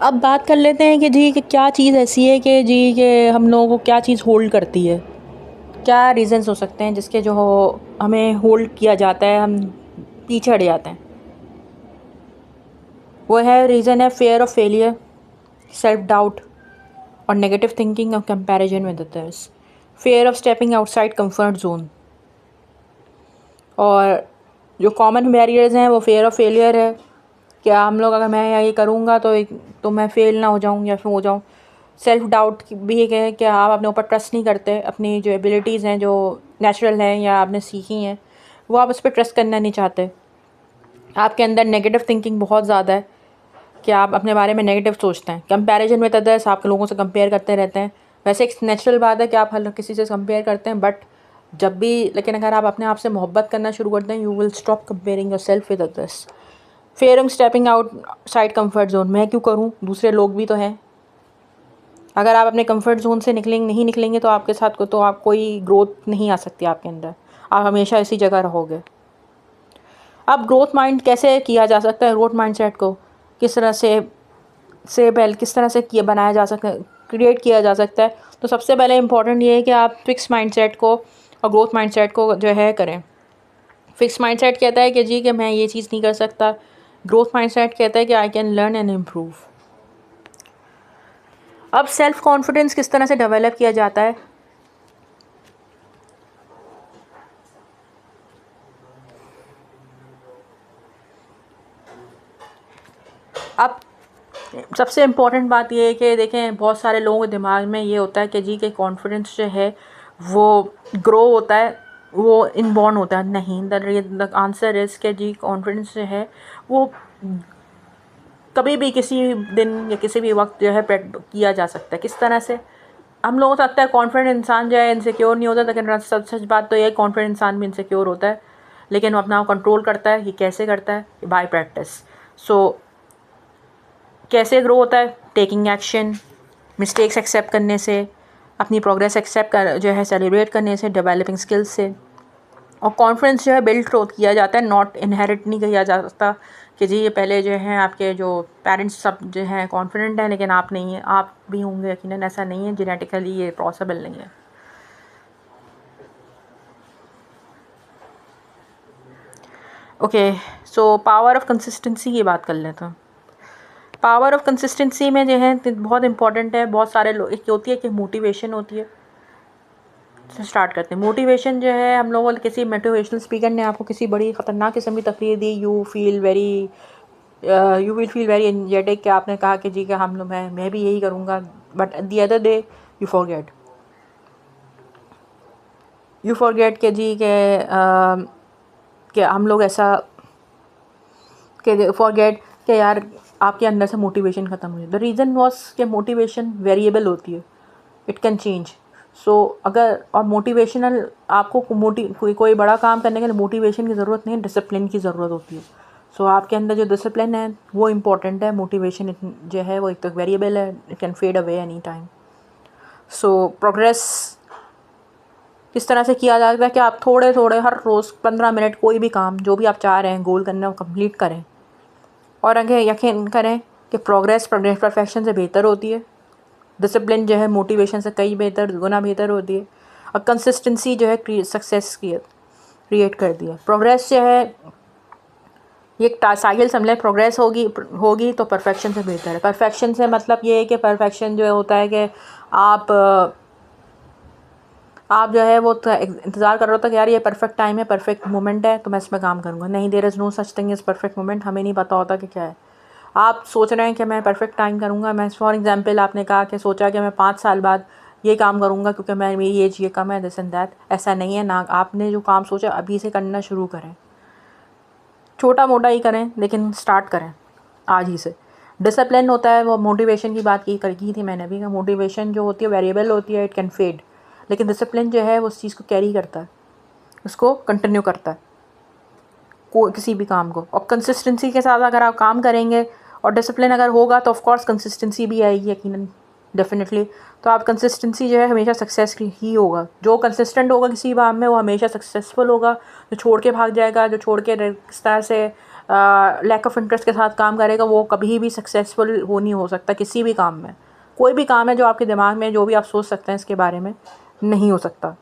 अब बात कर लेते हैं कि जी कि क्या चीज़ ऐसी है कि जी कि हम लोगों को क्या चीज़ होल्ड करती है। क्या रीज़न्स हो सकते हैं जिसके जो हो हमें होल्ड किया जाता है, हम पीछे हट जाते हैं। वो है रीज़न है fear of failure, self doubt और नेगेटिव थिंकिंग और comparison with others. Fear of stepping outside comfort zone. और जो कॉमन बैरियर्स हैं वो फ़ियर ऑफ फेलियर है। क्या हम लोग अगर मैं ये करूँगा तो मैं फ़ेल ना हो जाऊँ या फिर हो जाऊँ। सेल्फ डाउट भी एक है कि आप अपने ऊपर ट्रस्ट नहीं करते, अपनी जो एबिलिटीज़ हैं जो नेचुरल हैं या आपने सीखी हैं वो आप उस पर ट्रस्ट करना नहीं चाहते। आपके अंदर नेगेटिव थिंकिंग बहुत ज़्यादा है कि आप अपने बारे में नेगेटिव सोचते हैं। कंपैरिजन विद अदर्स, आप लोगों से कंपेयर करते रहते हैं। वैसे एक नेचुरल बात है कि आप हर किसी से कंपेयर करते हैं, बट जब भी लेकिन अगर आप अपने आप से मोहब्बत करना शुरू करते हैं, you will stop comparing your self with others. Fear of stepping out side comfort zone. मैं क्यों करूँ, दूसरे लोग भी तो हैं। अगर आप अपने कंफर्ट जोन से नहीं निकलेंगे तो आपके साथ को तो आप कोई ग्रोथ नहीं आ सकती आपके अंदर। आप हमेशा इसी जगह रहोगे। अब ग्रोथ माइंड कैसे किया जा सकता है, ग्रोथ माइंडसेट को किस तरह से पहले किस तरह से किया बनाया जा सकता है, क्रिएट किया जा सकता है। तो सबसे पहले इम्पॉर्टेंट ये है कि आप फिक्स माइंडसेट को और ग्रोथ माइंडसेट को जो है करें। फिक्स माइंडसेट कहता है कि जी कि मैं ये चीज़ नहीं कर सकता। ग्रोथ माइंडसेट कहता है कि I can learn and improve. अब सेल्फ कॉन्फिडेंस किस तरह से डेवलप किया जाता है। अब सबसे इम्पॉर्टेंट बात ये है कि देखें, बहुत सारे लोगों के दिमाग में ये होता है कि जी के कॉन्फिडेंस जो है वो ग्रो होता है, वो इनबॉर्न होता है। नहीं, द आंसर इज़ कि जी कॉन्फिडेंस जो है वो कभी भी किसी दिन या किसी भी वक्त जो है किया जा सकता है। किस तरह से हम लोगों को लगता है कॉन्फिडेंट इंसान जो है इनसिक्योर नहीं होता, लेकिन सच बात तो ये है कॉन्फिडेंट इंसान भी इनसिक्योर होता है, लेकिन वो अपना कंट्रोल करता है। ये कैसे करता है? Bye practice. सो कैसे ग्रो होता है? टेकिंग एक्शन, मिस्टेक्स एक्सेप्ट करने से, अपनी प्रोग्रेस एक्सेप्ट कर जो है सेलिब्रेट करने से, डेवलपिंग स्किल्स से। और कॉन्फिडेंस जो है बिल्ड किया जाता है, नॉट इनहेरिट नहीं किया जा सकता कि जी ये पहले जो है आपके जो पेरेंट्स सब जो हैं कॉन्फिडेंट हैं लेकिन आप नहीं हैं। आप भी होंगे यकीनन, ऐसा नहीं है, जेनेटिकली ये पॉसिबल नहीं है। Okay, so power of consistency की बात कर लेते हैं। पावर ऑफ कंसिस्टेंसी में जो है बहुत इंपॉर्टेंट है। बहुत सारे लोग, एक होती है कि मोटिवेशन होती है। तो स्टार्ट करते हैं। मोटिवेशन जो है, हम लोगों किसी मोटिवेशनल स्पीकर ने आपको किसी बड़ी ख़तरनाक किस्म की तकरीर दी, you will feel very energetic, कि आपने कहा कि जी कि हम लोग मैं भी यही करूँगा, but the other day you forget कि जी कि हम लोग ऐसा कि फॉरगेट कि यार आपके अंदर से मोटिवेशन ख़त्म हुई। द रीज़न वॉज कि मोटिवेशन वेरिएबल होती है, इट कैन चेंज। सो अगर और मोटिवेशनल आपको कोई बड़ा काम करने के लिए मोटिवेशन की ज़रूरत नहीं है, डिसिप्लिन की ज़रूरत होती है। सो आपके अंदर जो डिसिप्लिन है वो इम्पोर्टेंट है। मोटिवेशन जो है वो एक तो वेरिएबल है, it can fade away any time. So progress किस तरह से किया जाता है कि आप थोड़े थोड़े हर रोज़ 15 मिनट कोई भी काम जो भी आप चाह रहे हैं गोल करना, वो कंप्लीट करें। और अगर यकीन करें कि प्रोग्रेस परफेक्शन से बेहतर होती है। डिसिप्लिन जो है मोटिवेशन से कई गुना बेहतर होती है। और कंसिस्टेंसी जो है सक्सेस की क्रिएट करती है। प्रोग्रेस जो है ये एक साइकिल समझ, प्रोग्रेस होगी तो परफेक्शन से बेहतर है। परफेक्शन से मतलब ये है कि परफेक्शन जो होता है कि आप जो है वो इंतज़ार कर रहे हो कि यार ये परफेक्ट टाइम है, परफेक्ट मोमेंट है, तो मैं इसमें काम करूँगा। नहीं, there is no such thing is perfect moment. हमें नहीं पता होता कि क्या है। आप सोच रहे हैं कि मैं परफेक्ट टाइम करूँगा। मैं फॉर एग्जांपल आपने कहा कि सोचा कि मैं 5 साल बाद ये काम करूँगा क्योंकि मेरी एज ये कम है, दिस एंड दैट। ऐसा नहीं है ना। आपने जो काम सोचा अभी से करना शुरू करें, छोटा मोटा ही करें लेकिन स्टार्ट करें आज ही से। डिसिप्लिन होता है, वो मोटिवेशन की बात की थी मैंने भी। मोटिवेशन जो होती है वेरिएबल होती है, इट कैन फेड, लेकिन डिसिप्लिन जो है वो उस चीज़ को कैरी करता है, उसको कंटिन्यू करता है किसी भी काम को। और कंसिस्टेंसी के साथ अगर आप काम करेंगे और डिसिप्लिन अगर होगा तो ऑफ कोर्स कंसिस्टेंसी भी आएगी यकीनन, डेफिनेटली। तो आप कंसिस्टेंसी जो है हमेशा सक्सेस ही होगा। जो कंसिस्टेंट होगा किसी काम में वो हमेशा सक्सेसफुल होगा। जो छोड़ के भाग जाएगा, जो छोड़ के इस तरह से लैक ऑफ इंटरेस्ट के साथ काम करेगा वो कभी भी सक्सेसफुल वो नहीं हो सकता किसी भी काम में। कोई भी काम है जो आपके दिमाग में जो भी आप सोच सकते हैं इसके बारे में नहीं हो सकता।